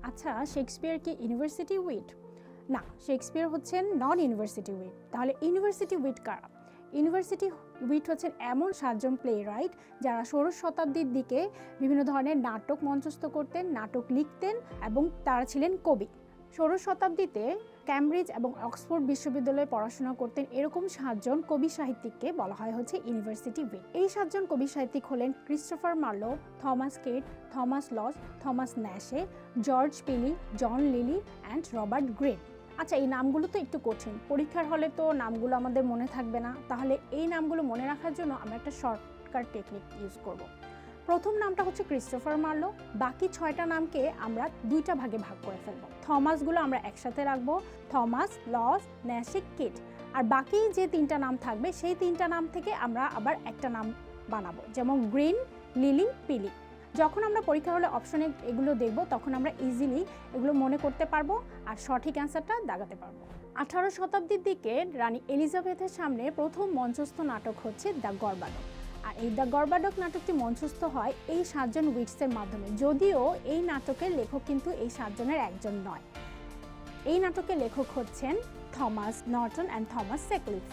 আচ্ছা, শেক্সপিয়ার কি university wheat? না, শেক্সপিয়ার হচ্ছেন নন ইউনিভার্সিটি উইট। তাহলে ইউনিভার্সিটি উইট কারা? ইউনিভার্সিটি উইট হচ্ছেন এমন 7জন প্লে রাইট যারা ষোড়শ শতাব্দীর দিকে বিভিন্ন ধরনের নাটক মঞ্চস্থ করতেন, নাটক লিখতেন এবং তারা ছিলেন কবি। ষোড়শ শতাব্দীতে ক্যামব্রিজ এবং অক্সফোর্ড বিশ্ববিদ্যালয়ে পড়াশোনা করতেন এরকম 7জন কবি সাহিত্যিককে বলা হয় হচ্ছে ইউনিভার্সিটি উইট। এই 7জন কবি সাহিত্যিক হলেন Christopher Marlowe, Thomas Kyd, Thomas Lodge, Thomas Nashe, George Peele, John Lyly and Robert Greene. আচ্ছা, এই নামগুলো তো একটু কঠিন, পরীক্ষার হলে তো নামগুলো আমাদের মনে থাকবে না। তাহলে এই নামগুলো মনে রাখার জন্য আমরা একটা শর্টকাট টেকনিক ইউজ করব। প্রথম নামটা হচ্ছে ক্রিস্টোফার মার্লো, বাকি 6টা নামকে আমরা 2টা ভাগে ভাগ করে ফেলবো। থমাসগুলো আমরা একসাথে রাখবো, থমাস, লস, ন্যাশে, কিট। আর বাকি যে 3টা নাম থাকবে সেই 3টা নাম থেকে আমরা আবার একটা নাম বানাবো, যেমন গ্রিন, লিলি, পিলি। যখন আমরা পরীক্ষার হলে অপশনে এগুলো দেখব তখন আমরা ইজিলি এগুলো মনে করতে পারবো আর সঠিক অ্যান্সারটা দাগাতে পারবো। 18 শতাব্দীর দিকে রানী এলিজাবেথের সামনে প্রথম মঞ্চস্থ নাটক হচ্ছে দ্য গরবাডক। আর এই দ্য গরবাডক নাটকটি মঞ্চস্থ হয় এই 7জন উইটসের মাধ্যমে, যদিও এই নাটকের লেখক কিন্তু এই 7জনের একজন নয়। এই নাটকের লেখক হচ্ছেন থমাস নর্টন অ্যান্ড থমাস সেক্লিফ।